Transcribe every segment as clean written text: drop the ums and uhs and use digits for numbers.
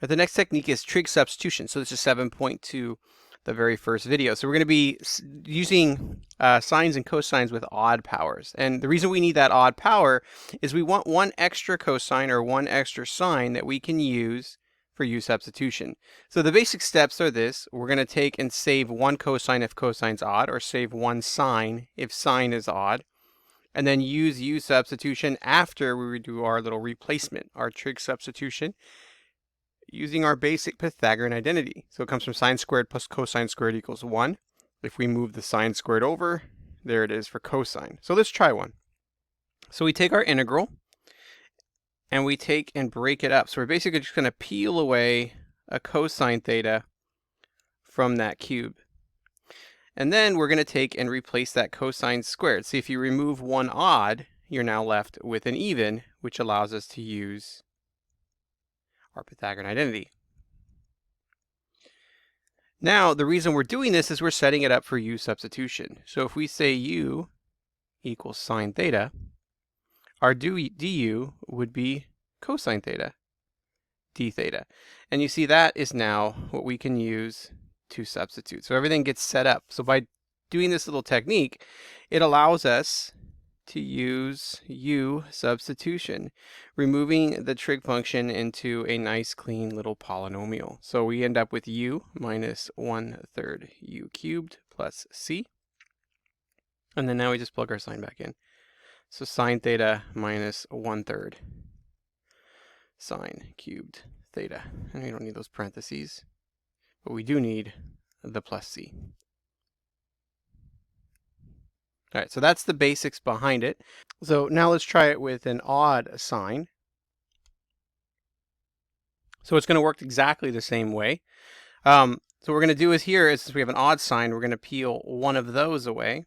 But the next technique is trig substitution. So this is 7.2, the very first video. So we're going to be using sines and cosines with odd powers. And the reason we need that odd power is we want one extra cosine or one extra sine that we can use for u substitution. So the basic steps are this. We're going to take and save one cosine if cosine's odd, or save one sine if sine is odd, and then use u substitution after we do our little replacement, our trig substitution, using our basic Pythagorean identity. So it comes from sine squared plus cosine squared equals 1. If we move the sine squared over, there it is for cosine. So let's try one. So we take our integral, and we take and break it up. So we're basically just going to peel away a cosine theta from that cube. And then we're going to take and replace that cosine squared. See, if you remove one odd, you're now left with an even, which allows us to use our Pythagorean identity. Now, the reason we're doing this is we're setting it up for u substitution. So if we say u equals sine theta, our du would be cosine theta, d theta. And you see that is now what we can use to substitute. So everything gets set up. So by doing this little technique, it allows us to use u substitution, removing the trig function into a nice clean little polynomial. So we end up with u minus 1/3 u cubed plus c. And then now we just plug our sine back in. So sine theta minus 1/3 sine cubed theta. And we don't need those parentheses, but we do need the plus c. All right, so that's the basics behind it. So now let's try it with an odd sine. So it's going to work exactly the same way. So what we're going to do is here, since we have an odd sine, we're going to peel one of those away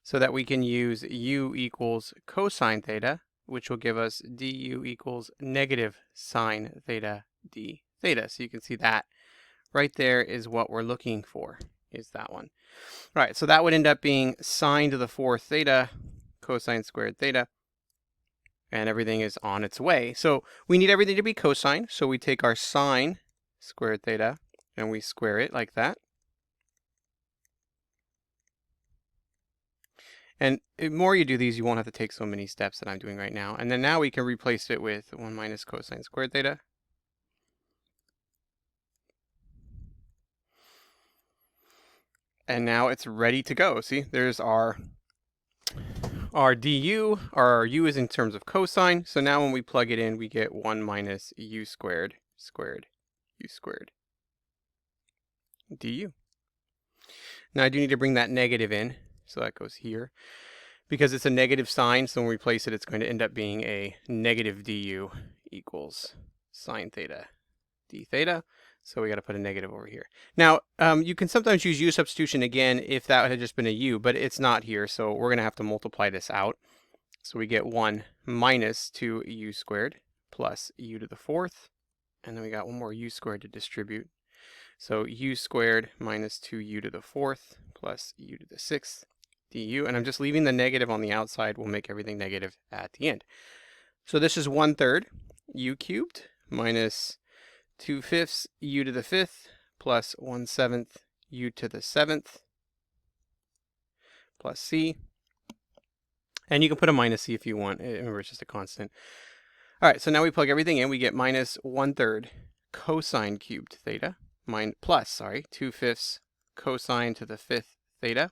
so that we can use u equals cosine theta, which will give us du equals negative sine theta d theta. So you can see that right there is what we're looking for, is that one. All right, so that would end up being sine to the 4th theta cosine squared theta, and everything is on its way. So we need everything to be cosine, so we take our sine squared theta and we square it like that. And the more you do these, you won't have to take so many steps that I'm doing right now. And then now we can replace it with 1 minus cosine squared theta. And now it's ready to go. See, there's our du. Our u is in terms of cosine. So now when we plug it in, we get 1 minus u squared u squared du. Now I do need to bring that negative in. So that goes here. Because it's a negative sign, so when we replace it, it's going to end up being a negative du equals sine theta d theta. So we got to put a negative over here. Now, you can sometimes use u substitution again if that had just been a u, but it's not here, so we're going to have to multiply this out. So we get 1 minus 2u squared plus u to the 4th, and then we got one more u squared to distribute. So u squared minus 2u to the 4th plus u to the 6th du, and I'm just leaving the negative on the outside. We'll make everything negative at the end. So this is 1/3 u cubed minus 2/5 u to the 5th plus 1/7 u to the 7th plus c. And you can put a minus c if you want. Remember, it's just a constant. All right, so now we plug everything in. We get minus 1/3 cosine cubed theta plus 2/5 cosine to the 5th theta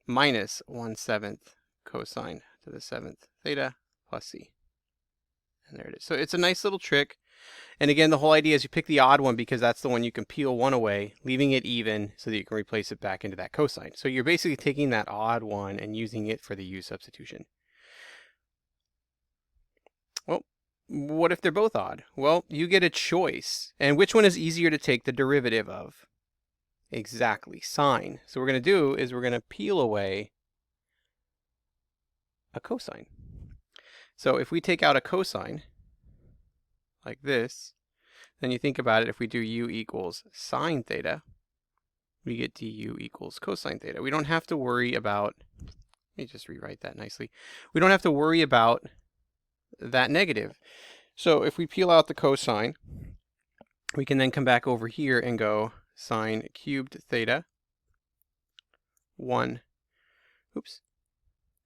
minus 1/7 cosine to the 7th theta plus c. And there it is. So it's a nice little trick. And again, the whole idea is you pick the odd one because that's the one you can peel one away, leaving it even so that you can replace it back into that cosine. So you're basically taking that odd one and using it for the u substitution. Well, what if they're both odd? Well, you get a choice. And which one is easier to take the derivative of? Exactly, sine. So what we're going to do is we're going to peel away a cosine. So if we take out a cosine, like this, then you think about it, if we do u equals sine theta, we get du equals cosine theta. We don't have to worry about, let me just rewrite that nicely. We don't have to worry about that negative. So if we peel out the cosine, we can then come back over here and go sine cubed theta 1,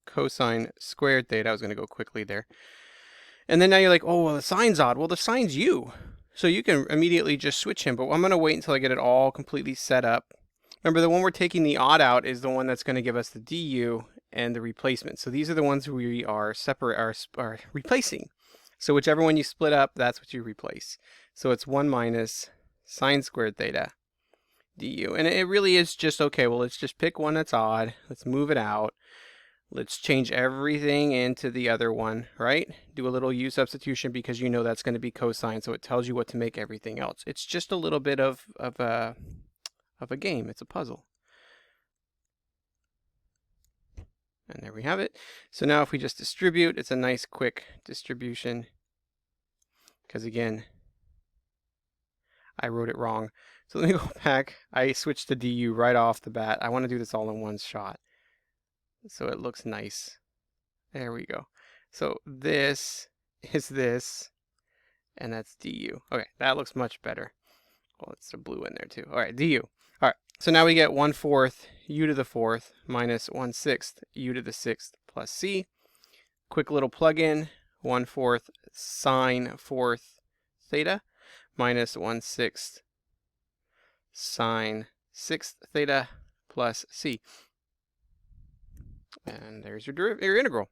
cosine squared theta. I was going to go quickly there. And then now you're like, oh, well, the sine's odd. Well, the sine's u. So you can immediately just switch him, but I'm going to wait until I get it all completely set up. Remember, the one we're taking the odd out is the one that's going to give us the du and the replacement. So these are the ones we are replacing. So whichever one you split up, that's what you replace. So it's 1 minus sine squared theta du. And it really is just, okay, well, let's just pick one that's odd. Let's move it out. Let's change everything into the other one, right? Do a little u substitution because you know that's going to be cosine, so it tells you what to make everything else. It's just a little bit of a game. It's a puzzle. And there we have it. So now if we just distribute, it's a nice quick distribution. Because again, I wrote it wrong. So let me go back. I switched to du right off the bat. I want to do this all in one shot, so it looks nice. There we go. So this is this, and that's du. Okay, that looks much better. Well, it's a blue in there too. All right, du. All right, so now we get 1/4 u to the 4th minus 1/6 u to the 6th plus c. Quick little plug-in, 1/4 sine 4th theta minus 1/6 sine 6th theta plus c. And there's your integral.